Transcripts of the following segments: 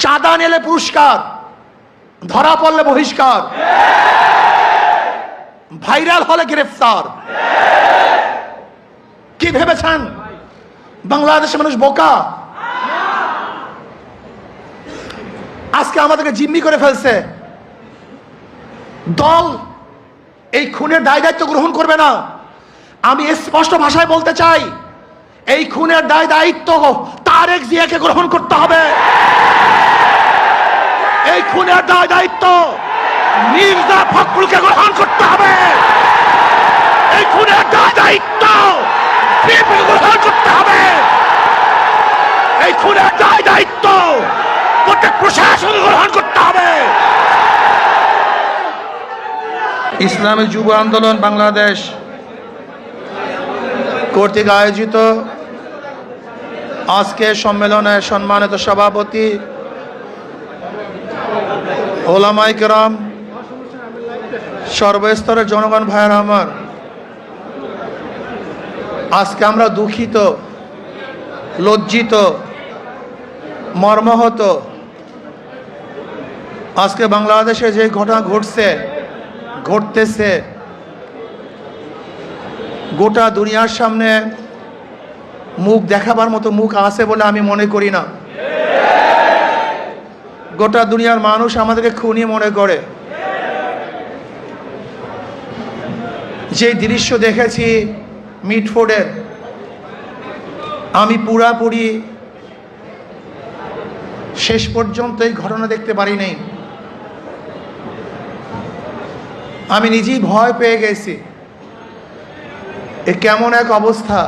চাঁদা নিলে পুরস্কার, ধরা পড়লে বহিষ্কার, ভাইরাল হলে গ্রেফতার। কি ভেবেছেন বাংলাদেশের মানুষ বোকা? আজকে আমাদেরকে জিম্মি করে ফেলছে। দল এই খুনের দায় দায়িত্ব গ্রহণ করবে না। আমি স্পষ্ট ভাষায় বলতে চাই, এই খুনের দায় দায়িত্ব তারেক জিয়াকে গ্রহণ করতে হবে। এই খুনের দায় দায়িত্ব মির্জা ফখরুলকে গ্রহণ করতে হবে। এই খুনের দায় দায়িত্ব বিএনপিকে গ্রহণ করতে হবে। এই খুনের দায় দায়িত্ব প্রত্যেক প্রশাসনকে গ্রহণ করতে হবে। ইসলামী যুব আন্দোলন বাংলাদেশ কর্তৃক আয়োজিত আজকের সম্মেলনের সম্মানিত সভাপতি ওলামায়ে কেরাম, সর্বস্তরের জনগণ ভাইয়েরা আমার, আজকে আমরা দুঃখিত, লজ্জিত, মর্মাহত। আজকে বাংলাদেশে যে ঘটনা ঘটতেছে গোটা দুনিয়ার সামনে মুখ দেখাবার মতো মুখ আছে বলে আমি মনে করি না। গোটা দুনিয়ার মানুষ আমাদেরকে খুনি মনে করে। যে দৃশ্য দেখেছি মিটফোর্ডের, আমি পুরাপুরি শেষ পর্যন্ত এই ঘটনা দেখতে পারি নাই। আমি নিজেই ভয় পেয়ে গেছি। এ কেমন এক অবস্থা,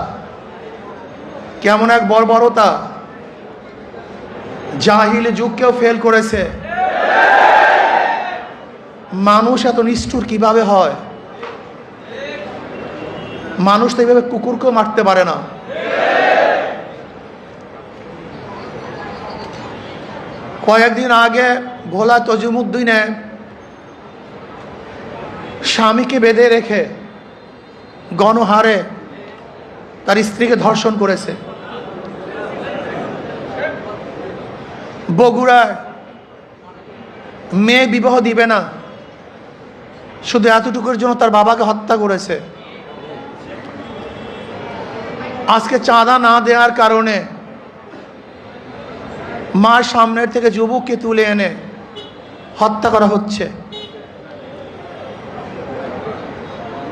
কেমন এক বর্বরতা! জাহিল যুগকেও ফেল করেছে। মানুষ এত নিষ্ঠুর কিভাবে হয়? মানুষ তো এইভাবে কুকুরকেও মারতে পারে না। কয়েকদিন আগে ভোলা তজুমুদ্দিনে স্বামীকে বেঁধে রেখে গণহারে তার স্ত্রীকে ধর্ষণ করেছে। বগুড়ায় মেয়ে বিবাহ দিবে না, শুধু এতটুকুর জন্য তার বাবাকে হত্যা করেছে। আজকে চাঁদা না দেওয়ার কারণে মার সামনের থেকে যুবককে তুলে এনে হত্যা করা হচ্ছে।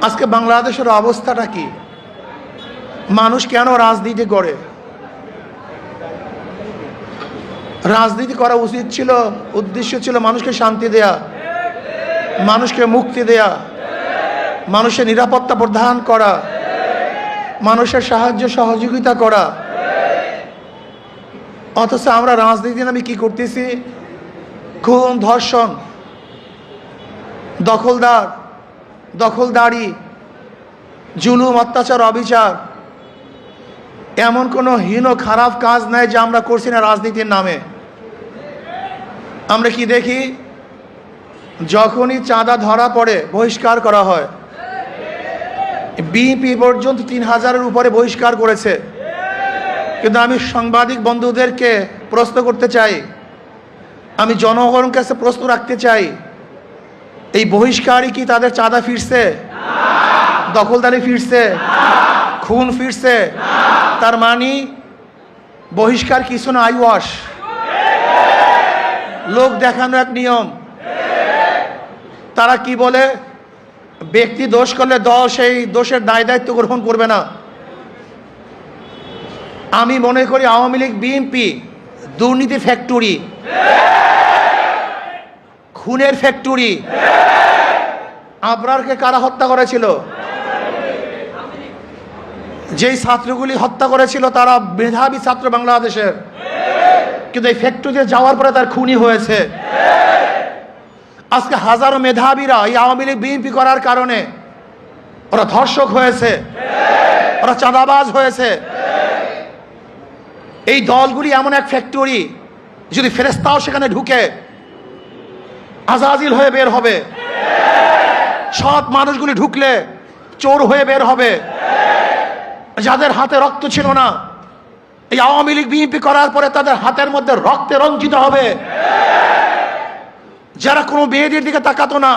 আজকে বাংলাদেশের অবস্থাটা কি? মানুষ কেন রাজনীতি করে? রাজনীতি করা উচিত ছিল, উদ্দেশ্য ছিল মানুষকে শান্তি দেয়া, মানুষকে মুক্তি দেয়া, মানুষের নিরাপত্তা প্রদান করা, মানুষের সাহায্য সহযোগিতা করা। অথচ আমরা রাজনীতি নামে কি করতেছি? খুন, ধর্ষণ, দখলদারি, জুলুম, অত্যাচার, অবিচার। এমন কোনো হীন খারাপ কাজ নাই যে আমরা করছি না রাজনীতির নামে। আমরা কি দেখি? যখনই চাঁদা ধরা পড়ে বহিষ্কার করা হয়। বিএনপি পর্যন্ত 3000-এর উপরে বহিষ্কার করেছে। কিন্তু আমি সাংবাদিক বন্ধুদেরকে প্রশ্ন করতে চাই, আমি জনগণের কাছে প্রশ্ন রাখতে চাই, এই বহিষ্কারই কি তাদের চাঁদা ফিরছে? দখলদারি ফিরছে? খুন ফিরছে? তার মানে বহিষ্কার কিছু না, আইওয়াশ, লোক দেখানো এক নিয়ম। তারা কি বলে? ব্যক্তি দোষ করলে দল সেই দোষের দায় দায়িত্ব গ্রহণ করবে না। আমি মনে করি আওয়ামী লীগ, বিএনপি দুর্নীতি ফ্যাক্টরি, খুনের ফ্যাক্টরি। আবরারকে কারা হত্যা করেছিল? যেই ছাত্রগুলি হত্যা করেছিল তারা মেধাবী ছাত্র বাংলাদেশের, কিন্তু এই ফ্যাক্টরিতে যাওয়ার পরে তার খুনি হয়েছে। আজকে হাজারো মেধাবীরা এই আওয়ামী লীগ, বিএনপি করার কারণে ওরা ধর্ষক হয়েছে, ওরা চাঁদাবাজ হয়েছে। এই দলগুলি এমন এক ফ্যাক্টরি, যদি ফেরেশতাও সেখানে ঢুকে আজাজিল হয়ে বের হবে। সৎ মানুষগুলি ঢুকলে চোর হয়ে বের হবে। যাদের হাতে রক্ত ছিল না, এই আওয়ামী লীগ, বিএনপি করার পরে তাদের হাতের মধ্যে রক্তে রঞ্জিত হবে। যারা কোনো মেয়েদের দিকে তাকাতো না,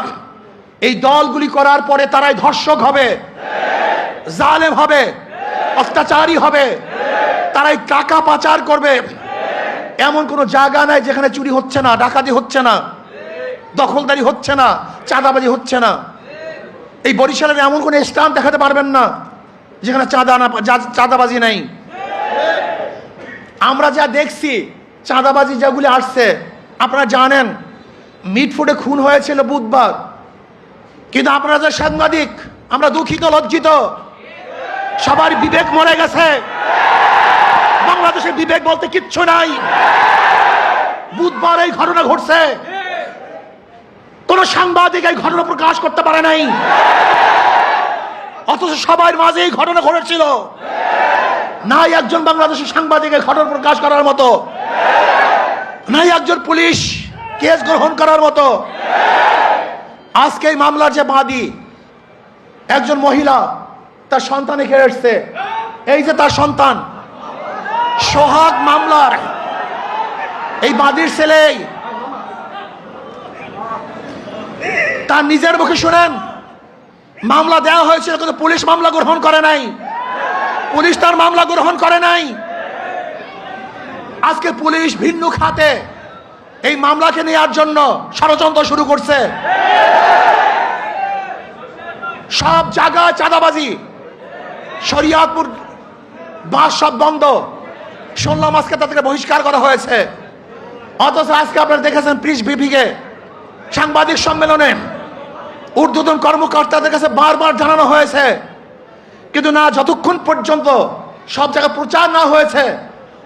এই দলগুলি করার পরে তারাই ধর্ষক হবে, জালেম হবে, অত্যাচারী হবে, তারাই টাকা পাচার করবে। এমন কোনো জায়গা নাই যেখানে চুরি হচ্ছে না, ডাকাতি হচ্ছে না, দখলদারি হচ্ছে না, চাঁদাবাজি হচ্ছে না। এই বরিশালের এমন কোনো স্থান দেখাতে পারবেন না যেখানে চাঁদাবাজি নাই। আমরা যা দেখছি চাঁদাবাজি যেগুলি আসছে, আপনারা জানেন মিটফুটে খুন হয়েছিল বুধবার, কিন্তু আপনারা যে সাংবাদিক, আমরা দুঃখিত, লজ্জিত, সবার বিবেক মরে গেছে। বাংলাদেশের বিবেক বলতে কিচ্ছু নাই। বুধবার এই ঘটনা ঘটছে, কোন সাংবাদিক এই ঘটনা প্রকাশ করতে পারে নাই, অথচ সবার মাঝে এই ঘটনা ঘটেছিল। নাই একজন বাংলাদেশের সাংবাদিকের ঘটনা প্রকাশ করার মতো, নাই একজন পুলিশ কেস গ্রহণ করার মতো। আজকে এই মামলার যে বাদী, একজন মহিলা, তার সন্তান এখানে এসছে, এই যে তার সন্তান, সোহাগ মামলার এই বাদীর ছেলে, তার নিজের মুখে শুনেন মামলা দেওয়া হয়েছিল কিন্তু পুলিশ মামলা গ্রহণ করে নাই, পুলিশ তার মামলা গ্রহণ করে নাই। আজকে পুলিশ ভিন্ন খাতে এই মামলাকে নেওয়ার জন্য ষড়যন্ত্র শুরু করছে। সব জায়গায় চাঁদাবাজি, শরিয়াতপুর বাস সব বন্ধ, শুনলাম আজকে তাদেরকে বহিষ্কার করা হয়েছে। অথচ আজকে আপনারা দেখেছেন প্রেস ব্রিফিংয়ে, সাংবাদিক সম্মেলনে ঊর্ধ্বতন কর্মকর্তাদের কাছে বারবার জানানো হয়েছে, কিন্তু না, যতক্ষণ পর্যন্ত সব জায়গায় প্রচার না হয়েছে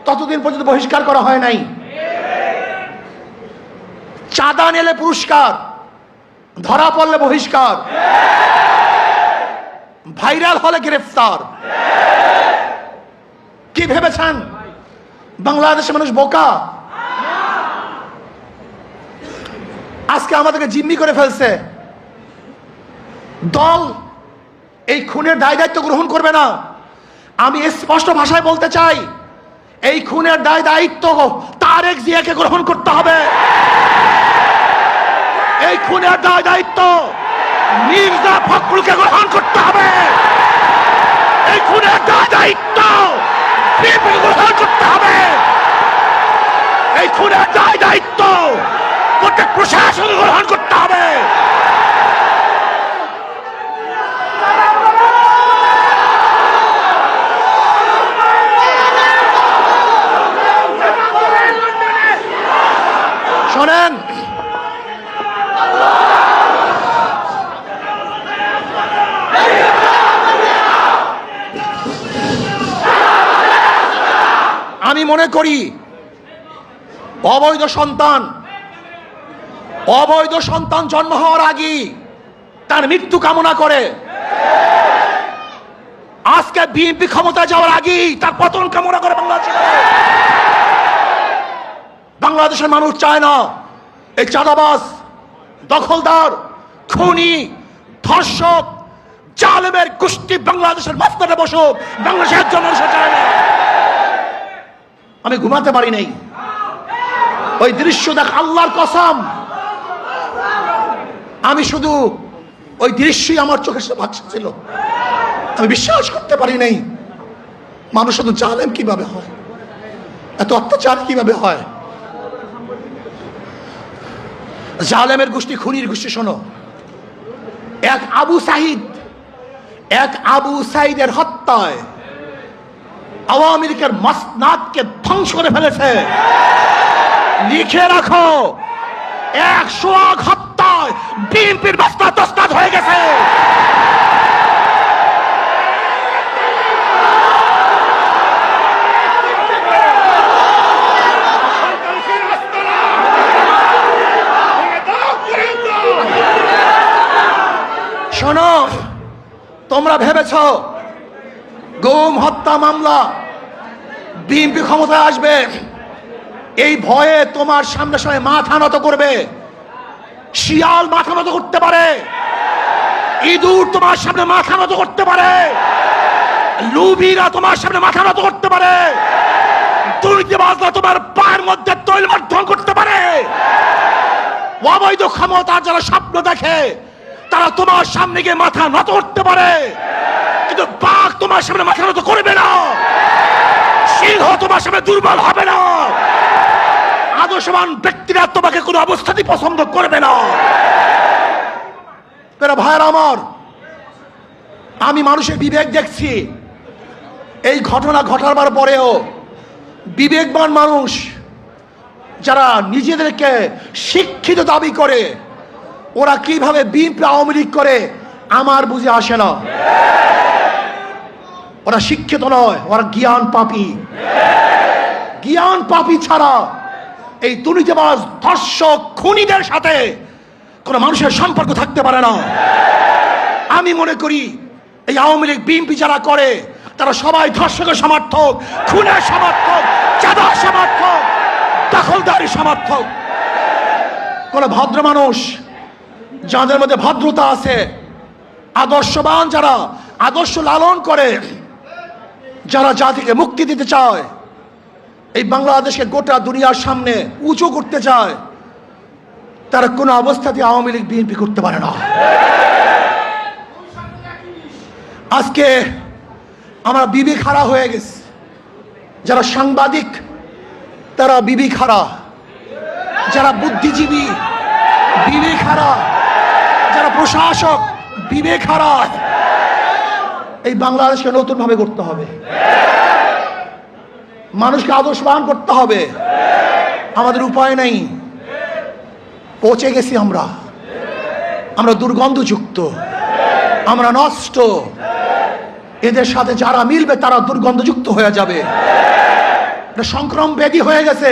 ততদিন পর্যন্ত বহিষ্কার করা হয় নাই। চাঁদা নিলে পুরস্কার, ধরা পড়লে বহিষ্কার, ভাইরাল হলে গ্রেফতার। কি ভেবেছেন বাংলাদেশের মানুষ বোকা? আজকে আমাদেরকে জিম্মি করে ফেলছে। দল এই খুনের দায় দায়িত্ব গ্রহণ করবে না। আমি স্পষ্ট ভাষায় বলতে চাই, এই খুনের দায় দায়িত্ব তারেক জিয়াকে গ্রহণ করতে হবে। এই খুনের দায় দায়িত্ব মির্জা ফখরুলকে গ্রহণ করতে হবে। এই খুনের দায় দায়িত্ব বিএনপিকে গ্রহণ করতে হবে। এই খুনের দায় দায়িত্ব প্রত্যেক প্রশাসনকে গ্রহণ করতে হবে। শোনেন, আমি মনে করি অবৈধ সন্তান জন্ম হওয়ার আগেই তার মৃত্যু কামনা করে। আজকে বিএনপি ক্ষমতা যাওয়ার আগেই তার পতন কামনা করে বাংলাদেশের মানুষ চায় না এই চাঁদাবাজ, দখলদার, খুনি, ধর্ষক, জালেমের গোষ্ঠী বাংলাদেশের মাঝখানে বসুক। বাংলাদেশের জন্য চায় না। আমি ঘুমাতে পারি নাই, ওই দৃশ্য দেখ, আল্লাহর কসম, আমি শুধু ওই দৃশ্যই আমার চোখের সামনে ভাসছিল। আমি বিশ্বাস করতে পারি নাই মানুষ শুধু জালেম কিভাবে হয়, এত অত্যাচার কিভাবে হয়। জালেমের গোষ্ঠী, খুনির গোষ্ঠী। শোনো, এক আবু সাইদের হত্যায় আওয়ামী লীগের মাসনাদকে ধ্বংস করে ফেলেছে। লিখে রাখো, 100 হত্যায় বিএনপির মাসনাদ তসনাদ হয়ে গেছে। শোনো, তোমরা ভেবেছ গুম হত্যা মামলা বিএনপি ক্ষমতায় আসবে, এই ভয়ে তোমার সামনে মাথা নত করবে। শিয়াল মাথা নত করতে পারে, ইঁদুর তোমার সামনে মাথা নত করতে পারে, লুবিরা তোমার সামনে মাথা নত করতে পারে, দুর্নীতিবাজরা তোমার পায়ের মধ্যে তৈল মাধ্যম করতে পারে। অবৈধ ক্ষমতার যারা স্বপ্ন দেখে তারা তোমার সামনে গিয়ে মাথা নত করতে পারে, কিন্তু বাঘ তোমার সামনে মাথা নত করবে না, সিংহ তোমার সামনে দুর্বল হবে না, আদর্শবান ব্যক্তিরা তোমাকে কোনো অবস্থাতেই পছন্দ করবে না। ভাইয়ের আমার, আমি মানুষের বিবেক দেখছি। এই ঘটনা ঘটাবার পরেও বিবেকবান মানুষ যারা নিজেদেরকে শিক্ষিত দাবি করে, ওরা কিভাবে বিএনপি আওয়ামী লীগ করে আমার বুঝে আসে না। ওরা শিক্ষিত নয়, ওরা জ্ঞান পাপী। জ্ঞান পাপী ছাড়া এই দুর্নীতিবাজ ধর্ষক খুনিদের সাথে কোনো মানুষের সম্পর্ক থাকতে পারে না। আমি মনে করি এই আওয়ামী লীগ বিএনপি যারা করে তারা সবাই ধর্ষকের সমর্থক, খুনের সমর্থক, চাঁদার সমর্থক, দখলদারি সমর্থক। কোন ভদ্র মানুষ যাদের মধ্যে ভদ্রতা আছে, আদর্শবান যারা আদর্শ লালন করে, যারা জাতিকে মুক্তি দিতে চায়, এই বাংলাদেশকে গোটা দুনিয়ার সামনে উঁচু করতে চায়, তারা কোনো অবস্থাতে আওয়ামী লীগ বিএনপি করতে পারে না। আজকে আমরা বিবেক হারা হয়ে গেছি। যারা সাংবাদিক তারা বিবেক হারা, যারা বুদ্ধিজীবী বিবেক হারা, যারা প্রশাসক বিবেক হারা। এই বাংলাদেশকে নতুন ভাবে করতে হবে, মানুষকে আদর্শবান করতে হবে। আমাদের উপায় নেই, পচে গেছি আমরা, আমরা দুর্গন্ধযুক্ত, আমরা নষ্ট। এদের সাথে যারা মিলবে তারা দুর্গন্ধযুক্ত হয়ে যাবে, এটা সংক্রমণ ব্যাধি হয়ে গেছে।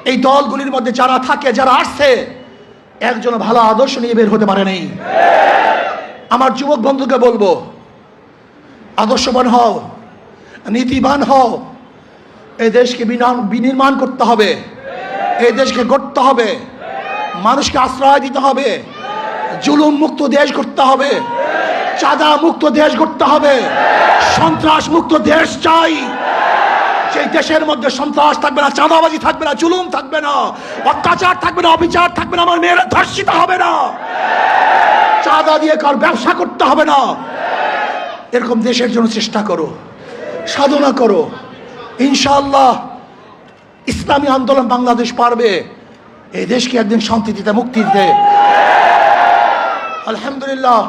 এই দলগুলির মধ্যে যারা থাকে, যারা আসছে, একজন ভালো আদর্শ নিয়ে বের হতে পারে নাই। আমার যুবক বন্ধুকে বলবো, আদর্শবান হও, নীতিবান হও। এই দেশকে বিনির্মাণ করতে হবে, এই দেশকে গড়তে হবে, মানুষকে আশ্রয় দিতে হবে, জুলুম মুক্ত দেশ করতে হবে, চাঁদা মুক্ত দেশ করতে হবে, সন্ত্রাস মুক্ত দেশ চাই। সেই দেশের মধ্যে সন্ত্রাস থাকবে না, চাঁদাবাজি থাকবে না, জুলুম থাকবে না, অত্যাচার থাকবে না, অবিচার থাকবে না, আমার মেয়েরা ধর্ষিত হবে না, চাঁদা দিয়ে কার ব্যবসা করতে হবে না। এরকম দেশের জন্য চেষ্টা করো, সাধনা করো। ইনশাআল্লাহ ইসলামী আন্দোলন বাংলাদেশ পারবে এই দেশকে একদিন শান্তি দিতে, মুক্তি দিতে। আলহামদুলিল্লাহ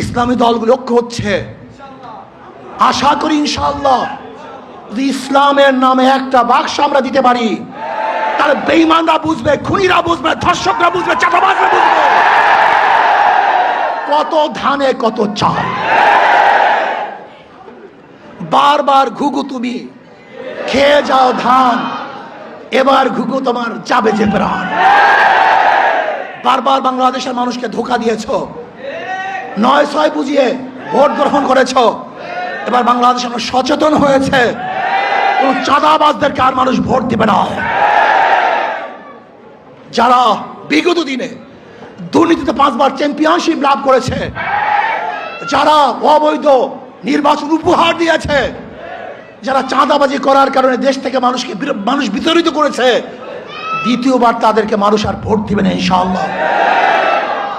ইসলামী দলগুলো ঐক্য হচ্ছে। আশা করি ইনশাআল্লাহ যদি ইসলামের নামে একটা বাক্স আমরা দিতে পারি, তাহলে বেঈমানরা বুঝবে, খুনিরা বুঝবে, ধর্ষকরা বুঝবে, চাঁদাবাজরা বুঝবে কত ধানে কত চাল। বারবার ঘুঘু তুমি খেয়ে যাও ধান, এবার ঘুঘু তোমার যাবে যে প্রাণ। বারবার বাংলাদেশের মানুষকে ধোঁকা দিয়েছ, ৯-৬ বুঝিয়ে ভোট গ্রহণ করেছ। এবার বাংলাদেশ সচেতন হয়েছে, কোন চাঁদাবাজদেরকে আর মানুষ ভোট দিবে না। যারা বিগত দিনে দুর্নীতিতে 5 বার চ্যাম্পিয়নশিপ লাভ করেছে, যারা অবৈধ নির্বাচন উপহার দিয়েছে, যারা চাঁদাবাজি করার কারণে দেশ থেকে মানুষ বিতাড়িত করেছে, দ্বিতীয়বার তাদেরকে মানুষ আর ভোট দিবে না ইনশাআল্লাহ।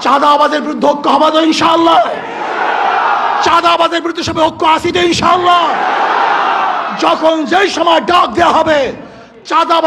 চাঁদাবাজের বিরুদ্ধে ঐক্য হবে তো ইনশাআল্লাহ, চাঁদাবাজের বিরুদ্ধে সবাই ঐক্য আসিতে ইনশাআল্লাহ। যখন যেই সময় ডাক দেওয়া হবে চাঁদাবাজ